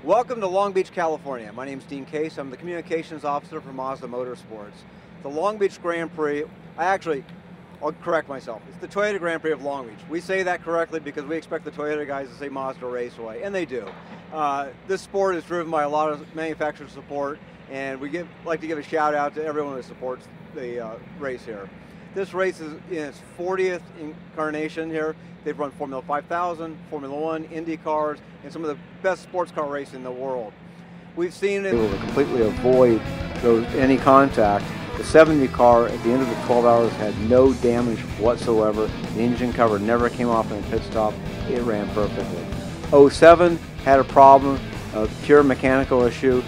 Welcome to Long Beach, California. My name is Dean Case. I'm the Communications Officer for Mazda Motorsports. The Long Beach Grand Prix, I'll correct myself. It's the Toyota Grand Prix of Long Beach. We say that correctly because we expect the Toyota guys to say Mazda Raceway, and they do. This sport is driven by a lot of manufacturer support, and we like to give a shout out to everyone that supports the race here. This race is in its 40th incarnation here. They've run Formula 5000, Formula 1, Indy cars, and some of the best sports car racing in the world. We've seen it able to completely avoid any contact. The 70 car at the end of the 12 hours had no damage whatsoever. The engine cover never came off in a pit stop. It ran perfectly. 07 had a problem, a pure mechanical issue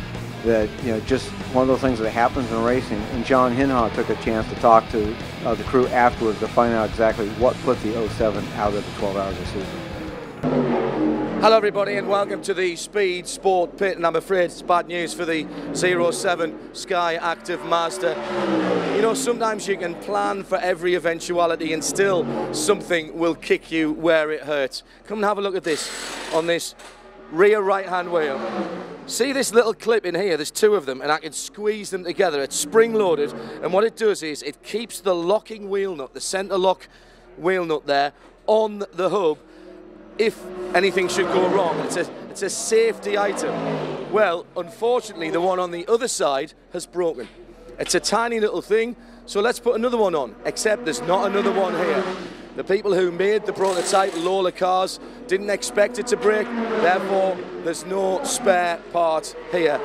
that, just one of those things that happens in racing. And John Hinha took a chance to talk to the crew afterwards to find out exactly what put the 07 out of the 12 hours of season. Hello everybody and welcome to the Speed Sport Pit, and I'm afraid it's bad news for the 07 Sky Active Mazda. Sometimes you can plan for every eventuality and still something will kick you where it hurts. Come and have a look at this on this rear right-hand wheel. See this little clip in here? There's two of them, and I can squeeze them together. It's spring-loaded, and what it does is it keeps the locking wheel nut, the center lock wheel nut there, on the hub if anything should go wrong. It's a safety item. Well, unfortunately, the one on the other side has broken. It's a tiny little thing, so let's put another one on, except there's not another one here. The people who made the prototype Lola cars didn't expect it to break, therefore there's no spare part here.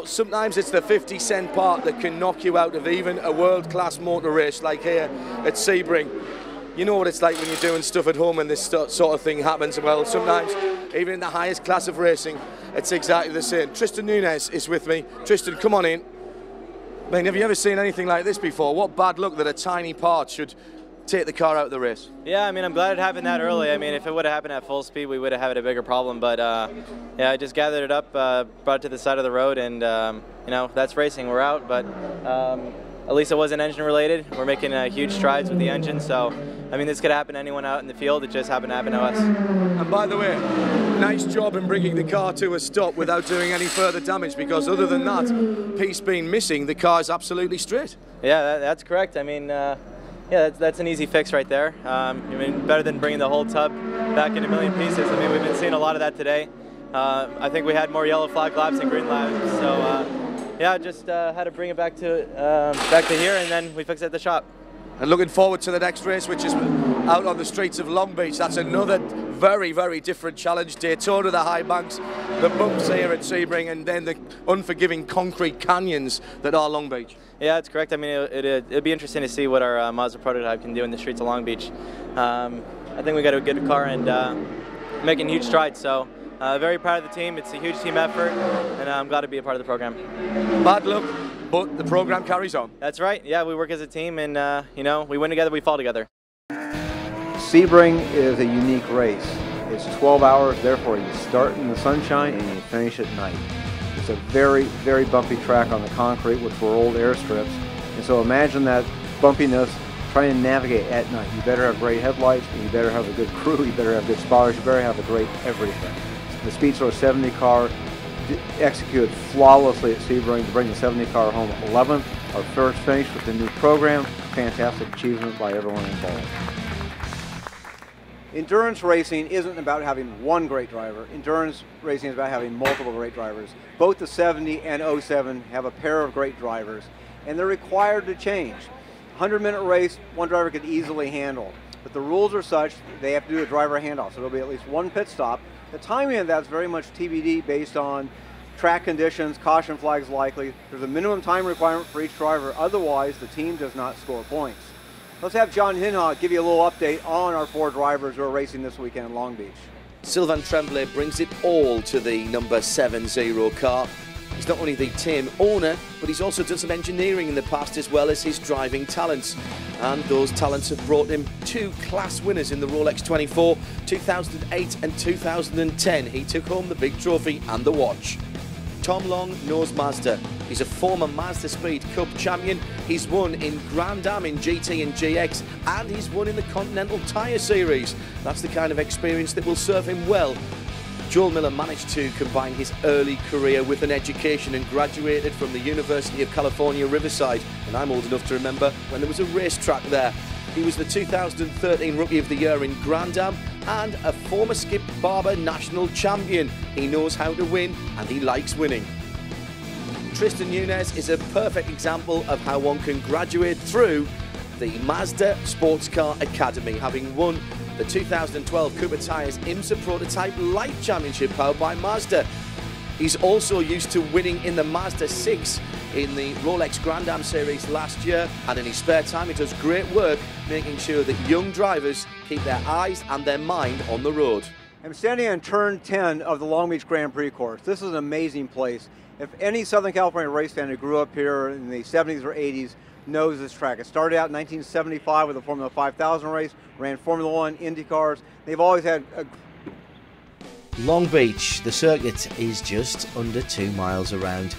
Sometimes it's the 50-cent part that can knock you out of even a world-class motor race like here at Sebring. You know what it's like when you're doing stuff at home and this sort of thing happens. Well, sometimes, even in the highest class of racing, it's exactly the same. Tristan Nunez is with me. Tristan, come on in. I mean, have you ever seen anything like this before? What bad luck that a tiny part should take the car out of the race. Yeah, I mean, I'm glad it happened that early. I mean, if it would have happened at full speed, we would have had a bigger problem. But yeah, I just gathered it up, brought it to the side of the road, and that's racing. We're out, but at least it wasn't engine related. We're making huge strides with the engine, so I mean, this could happen to anyone out in the field. It just happened to happen to us. And by the way, nice job in bringing the car to a stop without doing any further damage, because other than that piece being missing, the car is absolutely straight. Yeah, that's correct. I mean, yeah, that's an easy fix right there. I mean, better than bringing the whole tub back in a million pieces. I mean, we've been seeing a lot of that today. I think we had more yellow flag laps than green laps. So yeah, just had to bring it back to here, and then we fixed it at the shop. And looking forward to the next race, which is out on the streets of Long Beach. That's another very, very different challenge. Daytona, the high banks, the bumps here at Sebring, and then the unforgiving concrete canyons that are Long Beach. Yeah, that's correct. I mean, it'd be interesting to see what our Mazda prototype can do in the streets of Long Beach. I think we got a good car and making huge strides. So very proud of the team. It's a huge team effort, and I'm glad to be a part of the program. Bad luck, but the program carries on. That's right. Yeah, we work as a team, and we win together, we fall together. Sebring is a unique race. It's 12 hours, therefore you start in the sunshine and you finish at night. It's a very, very bumpy track on the concrete, which were old airstrips. And so imagine that bumpiness trying to navigate at night. You better have great headlights, and you better have a good crew, you better have good spotters, you better have a great everything. The Speedster 70 car executed flawlessly at Sebring to bring the 70 car home 11th. Our first finish with the new program. Fantastic achievement by everyone involved. Endurance racing isn't about having one great driver. Endurance racing is about having multiple great drivers. Both the 70 and 07 have a pair of great drivers, and they're required to change. 100-minute race, one driver could easily handle, but the rules are such they have to do a driver handoff, so there'll be at least one pit stop. The timing of that's very much TBD based on track conditions, caution flags likely. There's a minimum time requirement for each driver, otherwise the team does not score points. Let's have John Hinha give you a little update on our 4 drivers who are racing this weekend in Long Beach. Sylvain Tremblay brings it all to the number 70 car. He's not only the team owner, but he's also done some engineering in the past as well as his driving talents. And those talents have brought him 2 class winners in the Rolex 24, 2008 and 2010. He took home the big trophy and the watch. Tom Long knows Mazda. He's a former Mazda Speed Cup champion. He's won in Grand Am in GT and GX, and he's won in the Continental Tire Series. That's the kind of experience that will serve him well Joel Miller managed to combine his early career with an education and graduated from the University of California, Riverside. And I'm old enough to remember when there was a racetrack there. He was the 2013 Rookie of the Year in Grand Am and a former Skip Barber national champion. He knows how to win and he likes winning. Tristan Nunez is a perfect example of how one can graduate through the Mazda SportsCar Academy, having won the 2012 Cooper Tires IMSA Prototype Light Championship powered by Mazda. He's also used to winning in the Mazda 6 in the Rolex Grand Am Series last year, and in his spare time he does great work making sure that young drivers keep their eyes and their mind on the road. I'm standing on turn 10 of the Long Beach Grand Prix course. This is an amazing place. If any Southern California race fan who grew up here in the 70s or 80s knows this track. It started out in 1975 with a Formula 5000 race, ran Formula 1, Indy cars. They've always had a... Long Beach, the circuit is just under 2 miles around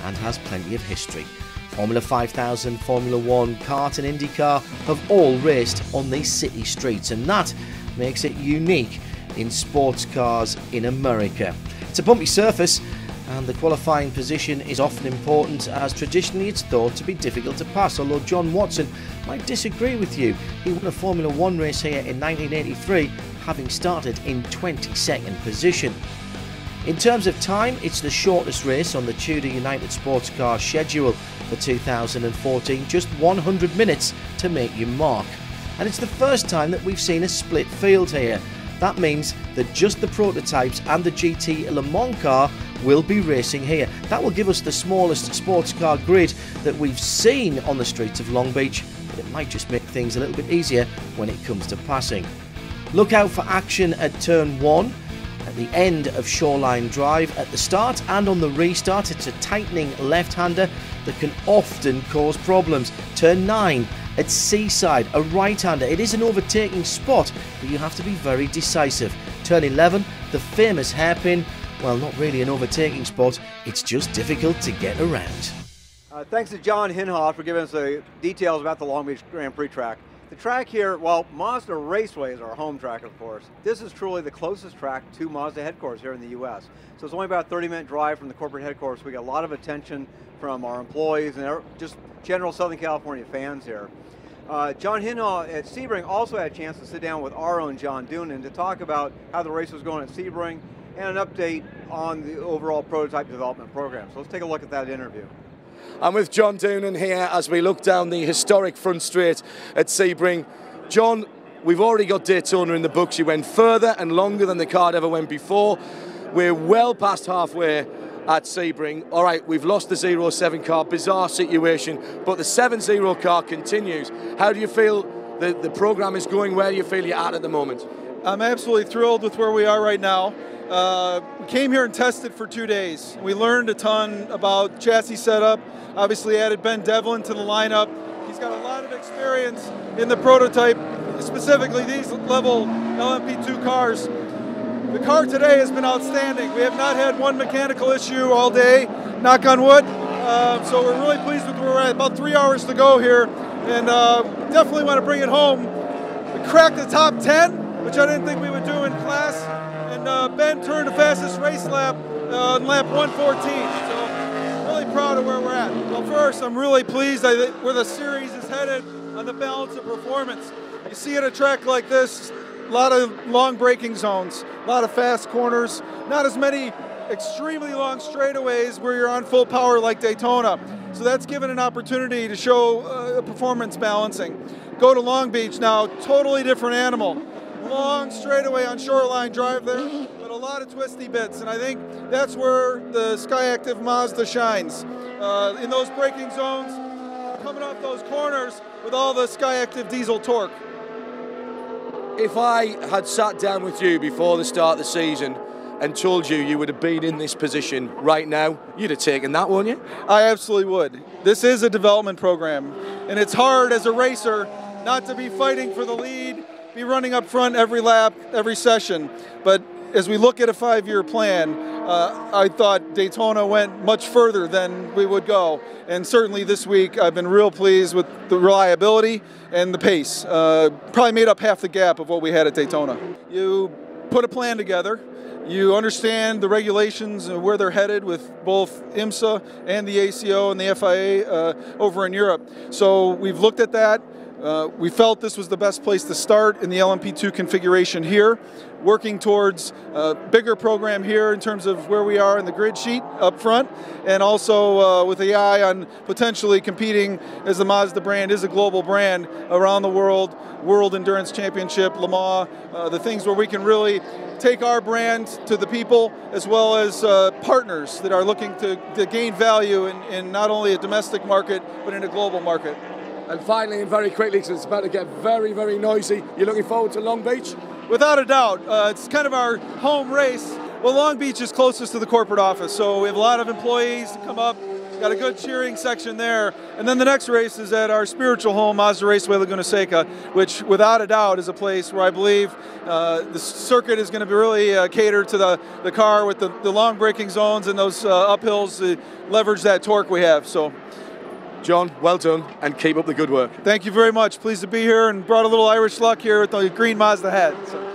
and has plenty of history. Formula 5000, Formula 1, kart and IndyCar have all raced on these city streets, and that makes it unique in sports cars in America. It's a bumpy surface, and the qualifying position is often important, as traditionally it's thought to be difficult to pass, although John Watson might disagree with you. He won a Formula 1 race here in 1983, having started in 22nd position. In terms of time, it's the shortest race on the TUDOR United SportsCar schedule for 2014, just 100 minutes to make your mark. And it's the first time that we've seen a split field here. That means that just the prototypes and the GT Le Mans car will be racing here. That will give us the smallest sports car grid that we've seen on the streets of Long Beach, but it might just make things a little bit easier when it comes to passing. Look out for action at turn 1, at the end of Shoreline Drive. At the start and on the restart, it's a tightening left-hander that can often cause problems. Turn 9 at Seaside, a right-hander. It is an overtaking spot, but you have to be very decisive. Turn 11, the famous hairpin. Well, not really an overtaking spot, it's just difficult to get around. Thanks to John Hinhoff for giving us the details about the Long Beach Grand Prix track. The track here, well, Mazda Raceway is our home track, of course. This is truly the closest track to Mazda headquarters here in the U.S. So it's only about a 30-minute drive from the corporate headquarters. We get a lot of attention from our employees and just general Southern California fans here. John Hinhoff at Sebring also had a chance to sit down with our own John Doonan to talk about how the race was going at Sebring and an update on the overall prototype development program. So let's take a look at that interview. I'm with John Doonan here as we look down the historic front straight at Sebring. John, we've already got Daytona in the books. You went further and longer than the car ever went before. We're well past halfway at Sebring. All right, we've lost the 07 car, bizarre situation, but the 70 car continues. How do you feel the program is going? Where do you feel you're at the moment? I'm absolutely thrilled with where we are right now. We came here and tested for 2 days. We learned a ton about chassis setup. Obviously added Ben Devlin to the lineup. He's got a lot of experience in the prototype, specifically these level LMP2 cars. The car today has been outstanding. We have not had one mechanical issue all day, knock on wood. So we're really pleased with where we're at. About 3 hours to go here, and definitely want to bring it home. We cracked the top 10, which I didn't think we would do in class. And Ben turned the fastest race lap on lap 114. So really proud of where we're at. Well, first, I'm really pleased where the series is headed on the balance of performance. You see at a track like this, a lot of long braking zones, a lot of fast corners, not as many extremely long straightaways where you're on full power like Daytona. So that's given an opportunity to show performance balancing. Go to Long Beach now, totally different animal. Long straightaway on Shoreline Drive there, but a lot of twisty bits, and I think that's where the SkyActiv Mazda shines. In those braking zones, coming off those corners with all the SkyActiv diesel torque. If I had sat down with you before the start of the season and told you you would have been in this position right now, you'd have taken that, wouldn't you? I absolutely would. This is a development program, and it's hard as a racer not to be fighting for the lead, be running up front every lap, every session. But as we look at a 5-year plan, I thought Daytona went much further than we would go. And certainly this week, I've been real pleased with the reliability and the pace. Probably made up half the gap of what we had at Daytona. You put a plan together. You understand the regulations and where they're headed with both IMSA and the ACO and the FIA over in Europe. So we've looked at that. We felt this was the best place to start in the LMP2 configuration here, working towards a bigger program here in terms of where we are in the grid sheet up front, and also with the eye on potentially competing, as the Mazda brand is a global brand, around the world, World Endurance Championship, Le Mans, the things where we can really take our brand to the people, as well as partners that are looking to gain value in not only a domestic market, but in a global market. And finally, and very quickly, because it's about to get very, very noisy, you're looking forward to Long Beach? Without a doubt. It's kind of our home race. Well, Long Beach is closest to the corporate office, so we have a lot of employees to come up. Got a good cheering section there. And then the next race is at our spiritual home, Mazda Raceway Laguna Seca, which without a doubt is a place where I believe the circuit is going to be really catered to the car with the long braking zones and those uphills to leverage that torque we have. So, John, well done, and keep up the good work. Thank you very much. Pleased to be here, and brought a little Irish luck here with the green Mazda hat. So.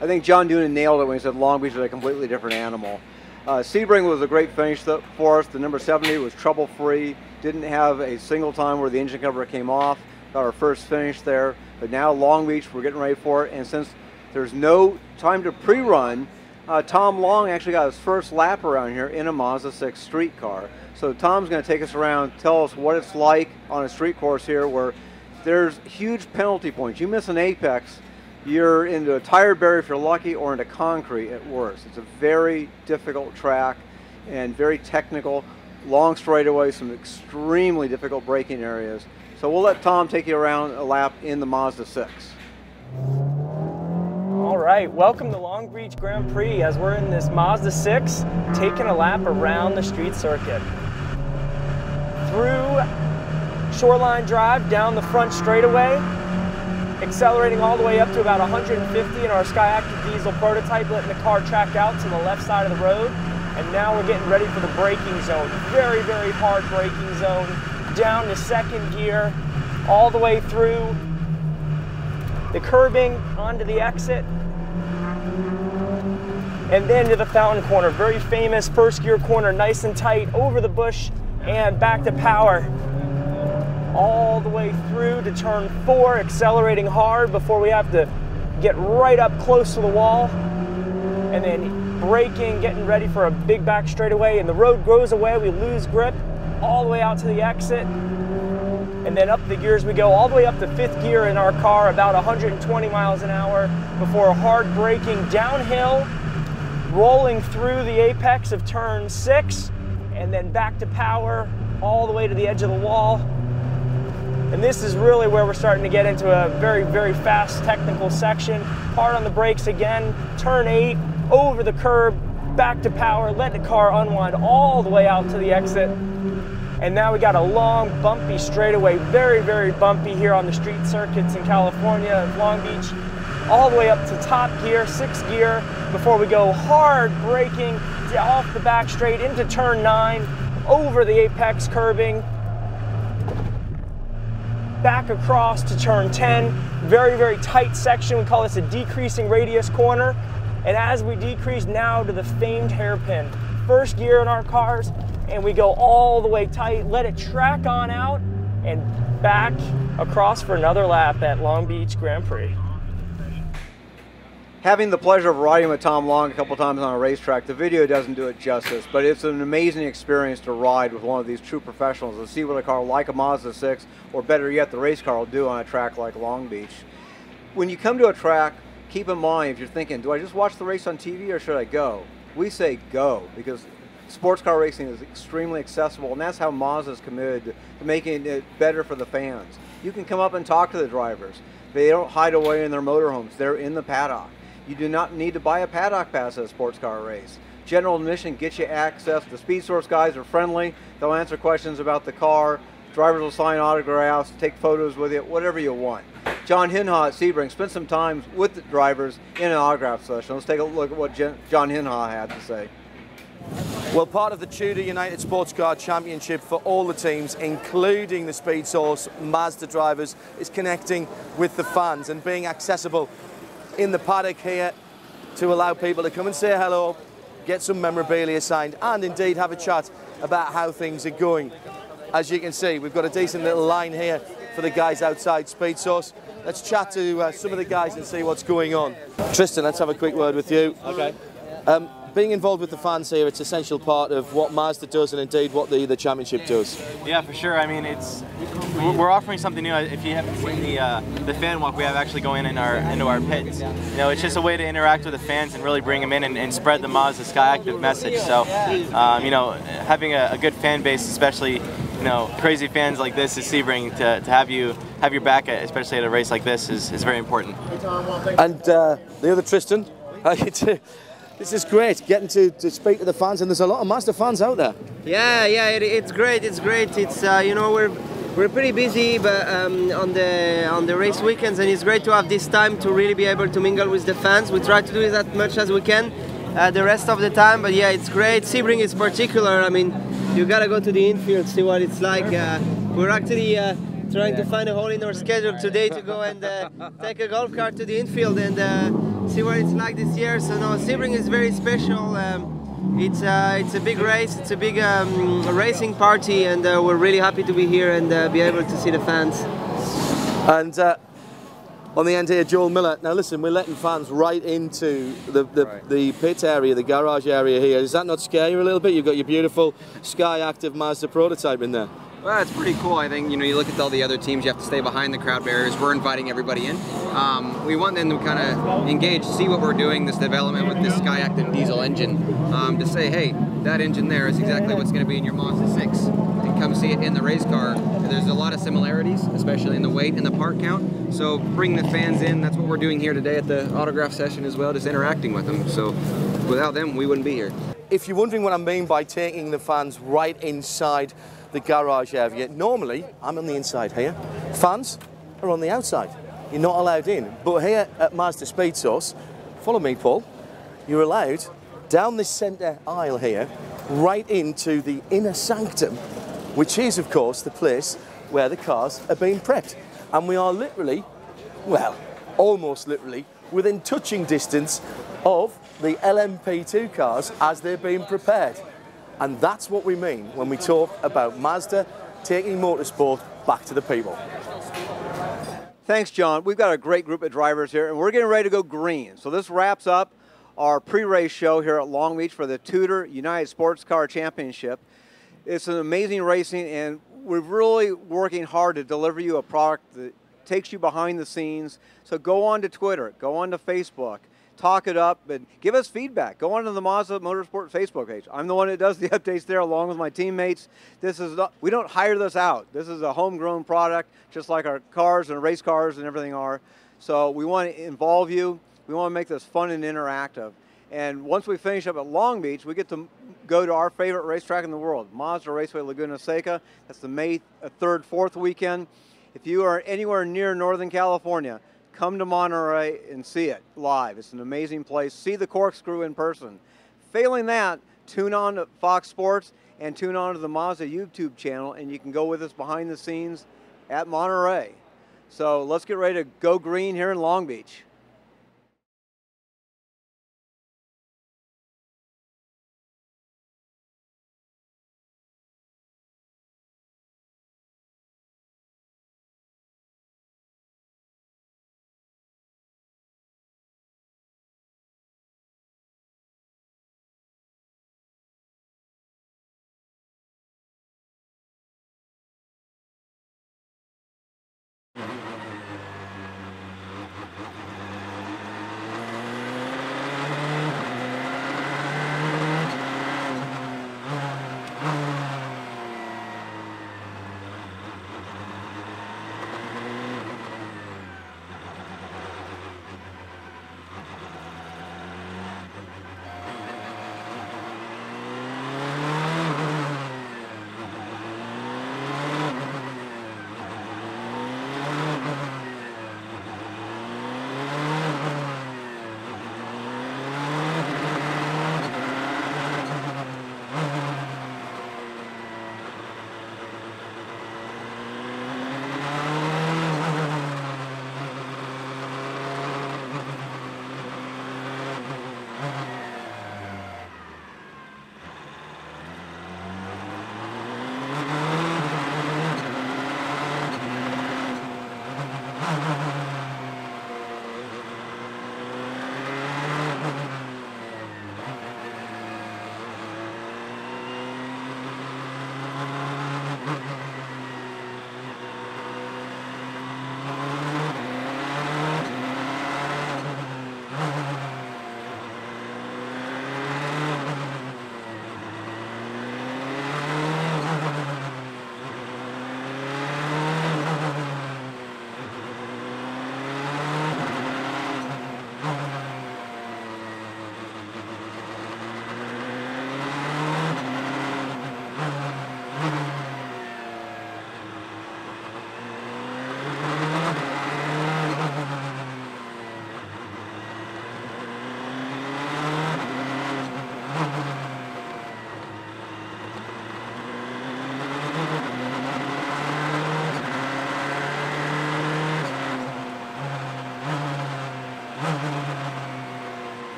I think John Doonan nailed it when he said Long Beach is a completely different animal. Sebring was a great finish for us. The number 70 was trouble-free. Didn't have a single time where the engine cover came off. Got our first finish there. But now Long Beach, we're getting ready for it. And since there's no time to pre-run, Tom Long actually got his first lap around here in a Mazda 6 street car. So Tom's going to take us around, tell us what it's like on a street course here where there's huge penalty points. You miss an apex, you're into a tire barrier if you're lucky, or into concrete at worst. It's a very difficult track and very technical, long straightaways, some extremely difficult braking areas. So we'll let Tom take you around a lap in the Mazda 6. All right, welcome to Long Beach Grand Prix as we're in this Mazda 6 taking a lap around the street circuit. Through Shoreline Drive, down the front straightaway, accelerating all the way up to about 150 in our Skyactiv diesel prototype, letting the car track out to the left side of the road. And now we're getting ready for the braking zone. Very, very hard braking zone, down to second gear, all the way through the curbing onto the exit, and then to the fountain corner. Very famous first gear corner, nice and tight, over the bush and back to power. All the way through to turn 4, accelerating hard before we have to get right up close to the wall, and then braking, getting ready for a big back straightaway, and the road goes away, we lose grip, all the way out to the exit, and then up the gears we go, all the way up to 5th gear in our car, about 120 miles an hour, before hard braking downhill, rolling through the apex of turn 6, and then back to power, all the way to the edge of the wall. And this is really where we're starting to get into a very, very fast technical section. Hard on the brakes again, turn 8, over the curb, back to power, let the car unwind all the way out to the exit. And now we got a long, bumpy straightaway, very, very bumpy here on the street circuits in California, Long Beach, all the way up to top gear, 6th gear, before we go hard braking off the back straight into turn 9, over the apex curbing, back across to turn 10. Very, very tight section. We call this a decreasing radius corner. And as we decrease now to the famed hairpin, first gear in our cars, and we go all the way tight, let it track on out, and back across for another lap at Long Beach Grand Prix. Having the pleasure of riding with Tom Long a couple times on a racetrack, the video doesn't do it justice, but it's an amazing experience to ride with one of these true professionals and see what a car like a Mazda 6, or better yet, the race car will do on a track like Long Beach. When you come to a track, keep in mind, if you're thinking, do I just watch the race on TV or should I go? We say go, because sports car racing is extremely accessible, and that's how Mazda is committed to making it better for the fans. You can come up and talk to the drivers. They don't hide away in their motorhomes. They're in the paddock. You do not need to buy a paddock pass at a sports car race. General admission gets you access. The Speed Source guys are friendly. They'll answer questions about the car. Drivers will sign autographs, take photos with you, whatever you want. John Hinha at Sebring spent some time with the drivers in an autograph session. Let's take a look at what John Hinha had to say. Well, part of the TUDOR United SportsCar Championship for all the teams, including the Speed Source Mazda drivers, is connecting with the fans and being accessible in the paddock here to allow people to come and say hello, get some memorabilia signed, and indeed have a chat about how things are going. As you can see, we've got a decent little line here for the guys outside Speed Source. Let's chat to some of the guys and see what's going on. Tristan, let's have a quick word with you. Okay. Being involved with the fans here, it's an essential part of what Mazda does and indeed what the championship does. Yeah, for sure. I mean, we're offering something new. If you haven't seen the fan walk we have actually going into our pits, you know, it's just a way to interact with the fans and really bring them in and spread the Mazda Sky Active message. So, you know, having a good fan base, especially, you know, crazy fans like this is Sebring, to have your back, especially at a race like this, is very important. And the other Tristan, how you do? This is great, getting to speak to the fans, and there's a lot of Mazda fans out there. Yeah, it's great. It's great. It's you know, we're pretty busy, but on the race weekends, and it's great to have this time to really be able to mingle with the fans. We try to do it as much as we can the rest of the time, but yeah, it's great. Sebring is particular. I mean, you gotta go to the infield, see what it's like. We're actually trying to find a hole in our schedule today to go and take a golf cart to the infield and see what it's like this year. So no, Sebring is very special. It's a big race, it's a big racing party, and we're really happy to be here and be able to see the fans. And on the end here, Joel Miller. Now listen, we're letting fans right into the pit area, the garage area here. Does that not scare you a little bit? You've got your beautiful Sky Active Mazda prototype in there. Well, it's pretty cool. I think, you know, you look at all the other teams, you have to stay behind the crowd barriers. We're inviting everybody in. We want them to kind of engage, see what we're doing, this development with this Sky Active diesel engine, to say, hey, that engine there is exactly what's going to be in your Mazda 6. And come see it in the race car. There's a lot of similarities, especially in the weight and the part count. So bring the fans in. That's what we're doing here today at the autograph session as well, just interacting with them. So without them, we wouldn't be here. If you're wondering what I mean by taking the fans right inside the garage area, normally I'm on the inside here. Fans are on the outside. You're not allowed in. But here at Mazda Speed Source, follow me, Paul, you're allowed down this centre aisle here, right into the inner sanctum, which is, of course, the place where the cars are being prepped. And we are literally, well, almost literally, within touching distance of the LMP2 cars as they're being prepared. And that's what we mean when we talk about Mazda taking motorsport back to the people. Thanks, John. We've got a great group of drivers here, and we're getting ready to go green. So this wraps up our pre-race show here at Long Beach for the TUDOR United SportsCar Championship. It's an amazing racing, and we're really working hard to deliver you a product that takes you behind the scenes. So go on to Twitter, go on to Facebook, talk it up, and give us feedback. Go on to the Mazda Motorsports Facebook page. I'm the one that does the updates there along with my teammates. We don't hire this out. This is a homegrown product, just like our cars and race cars and everything are. So we want to involve you. We want to make this fun and interactive. And once we finish up at Long Beach, we get to go to our favorite racetrack in the world, Mazda Raceway Laguna Seca. That's the May 3rd, 4th weekend. If you are anywhere near Northern California, come to Monterey and see it live. It's an amazing place. See the corkscrew in person. Failing that, tune on to Fox Sports and tune on to the Mazda YouTube channel, and you can go with us behind the scenes at Monterey. So let's get ready to go green here in Long Beach.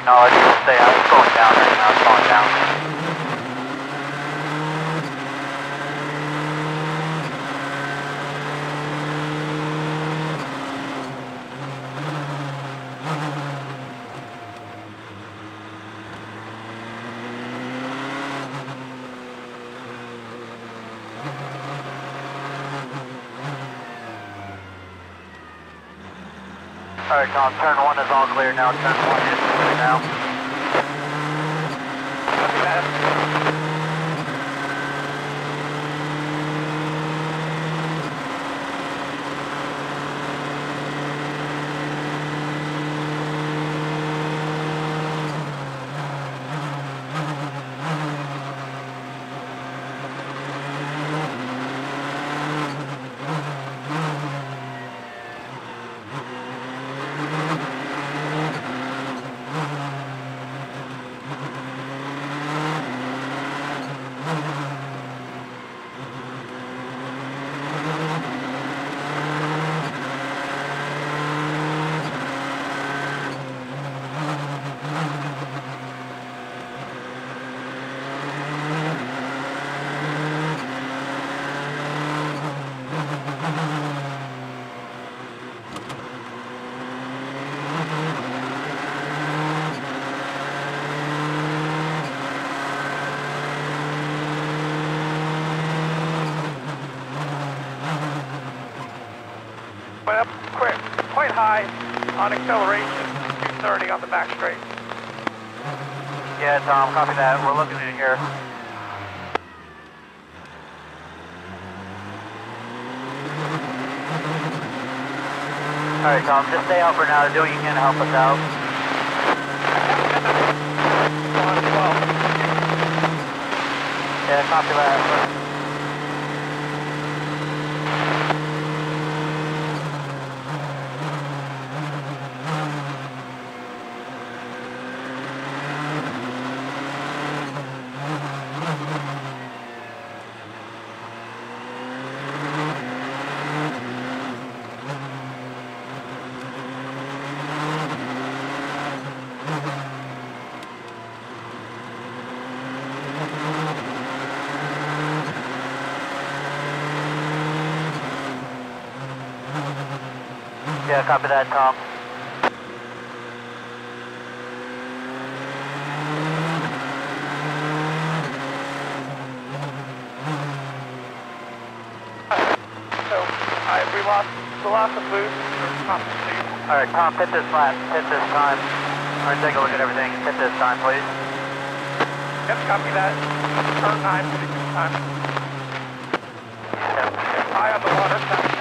acknowledge and say it's going down right now, it's going down. Alright, Tom, turn 1 is all clear now. Turn 1 is clear now. Copy that. Went up quick, quite high on acceleration, 230 on the back straight. Yeah, Tom, copy that. We're looking at it here. Alright, Tom, just stay out for now. Do what you can to help us out. 112. Yeah, copy that. Yeah, copy that, Tom. So, we lost the boost. All right, Tom, pit this lap, pit this time. All right, take a look at everything. Pit this time, please. Yep, copy that. Turn 9, pit this time. Yep. Eye on the water. Just boost.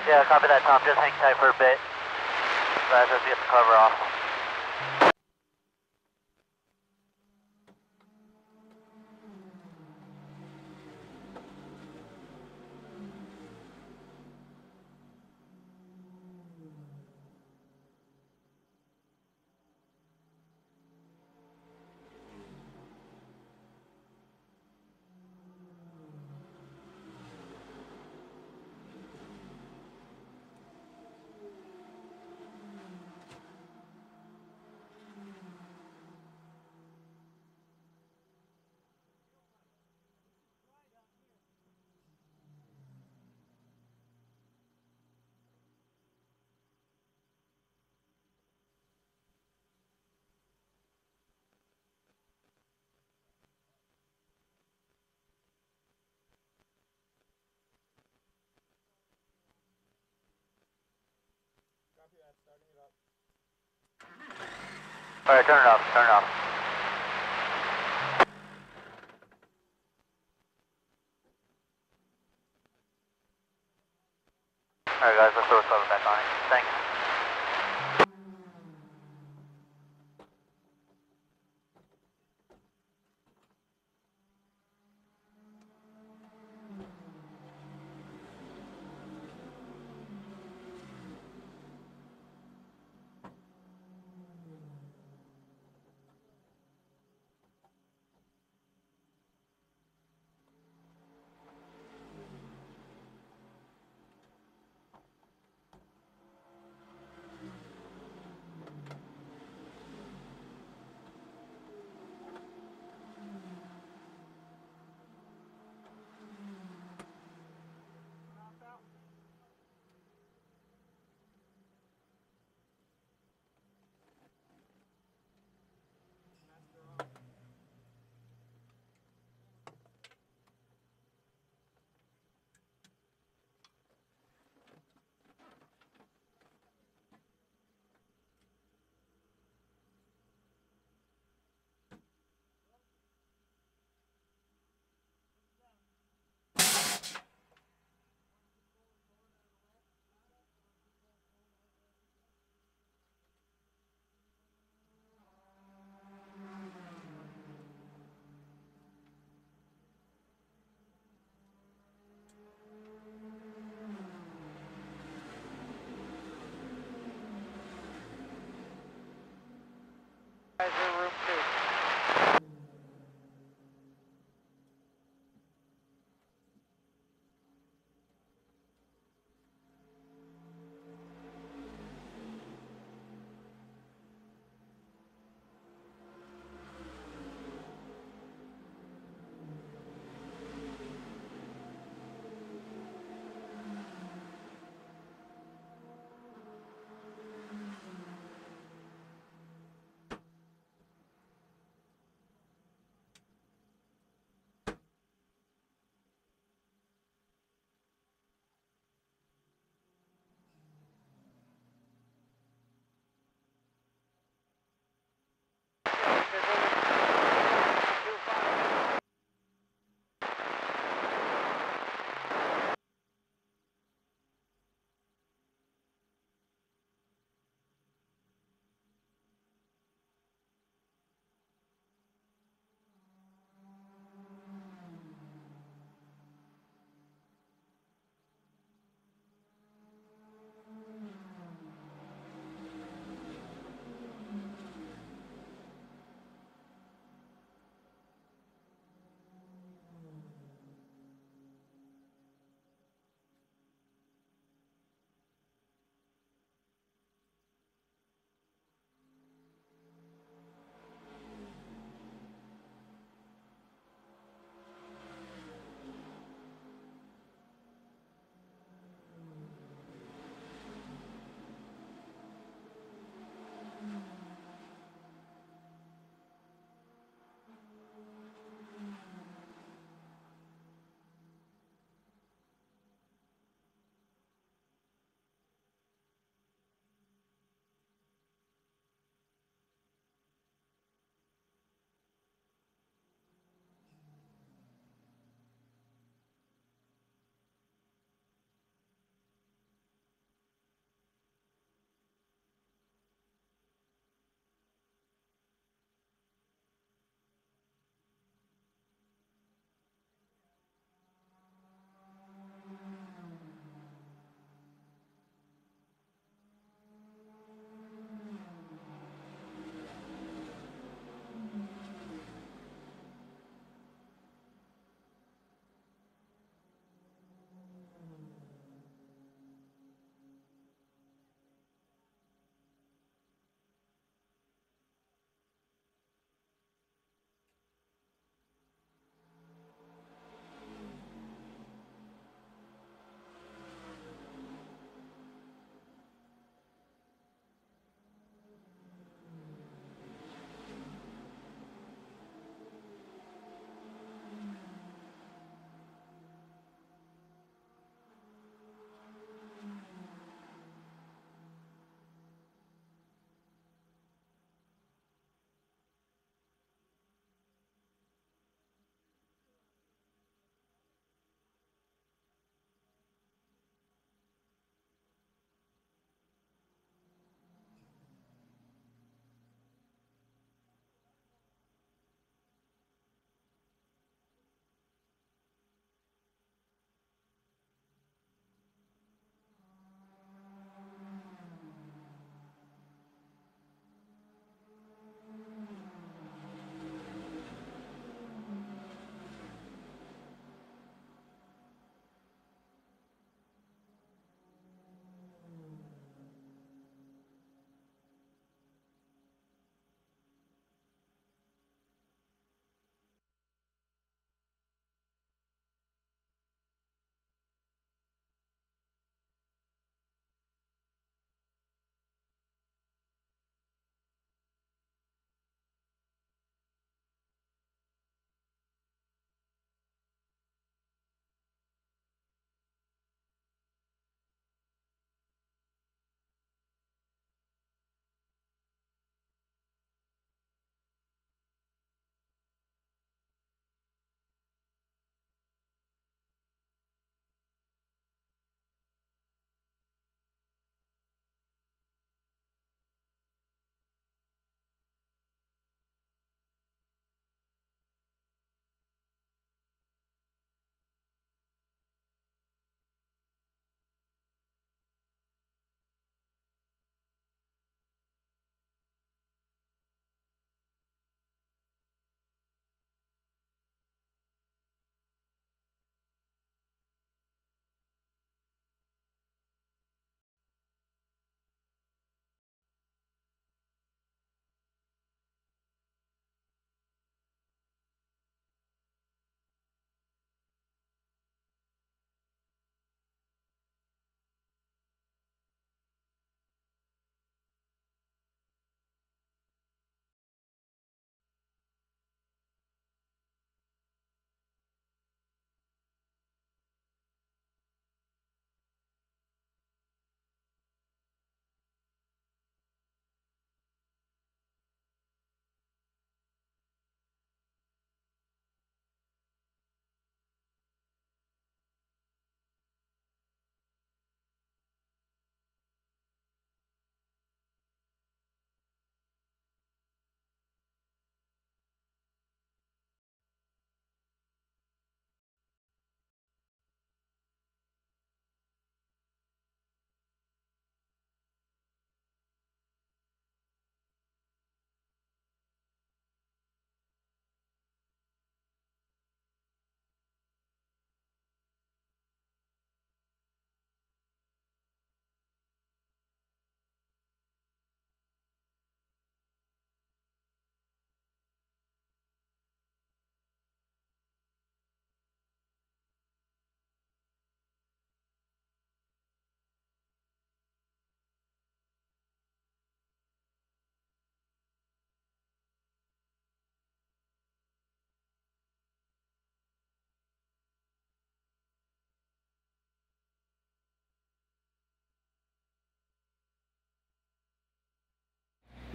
Yeah, copy that, Tom. Just hang tight for a bit. Let's just get the cover off. All right, turn it off, turn it off. All right, guys, let's throw the cover back on it. Thanks. Guys, in room 2.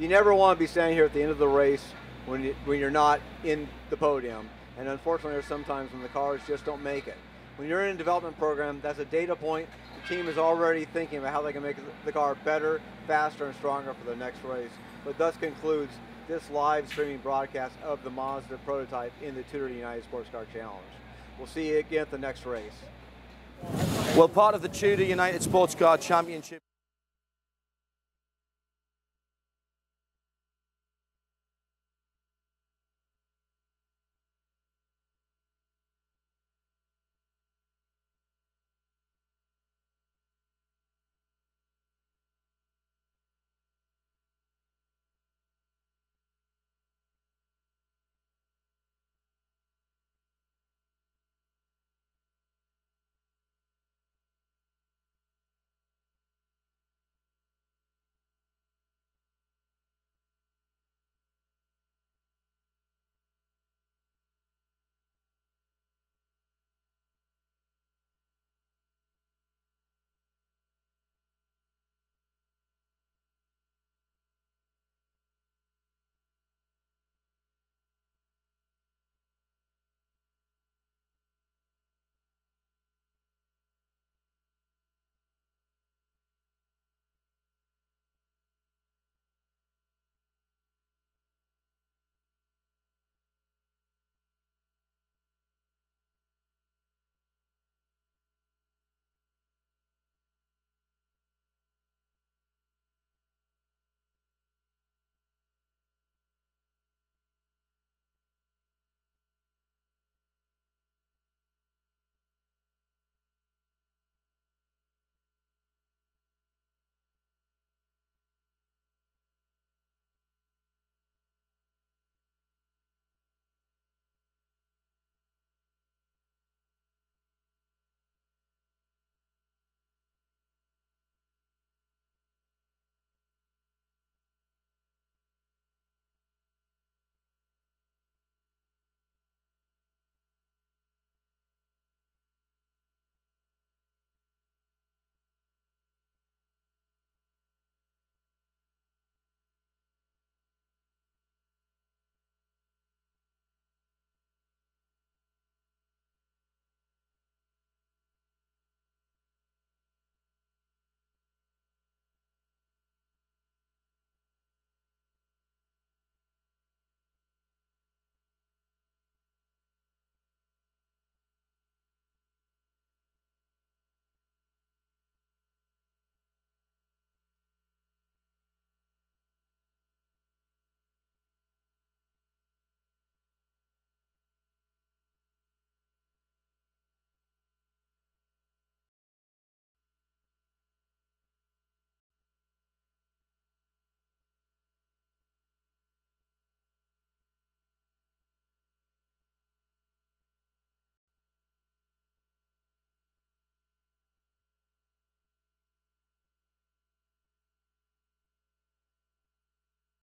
You never want to be standing here at the end of the race when you're not in the podium. And unfortunately, there's sometimes when the cars just don't make it. When you're in a development program, that's a data point. The team is already thinking about how they can make the car better, faster, and stronger for the next race. But thus concludes this live streaming broadcast of the Mazda prototype in the TUDOR United SportsCar Challenge. We'll see you again at the next race. Well, part of the TUDOR United SportsCar Championship.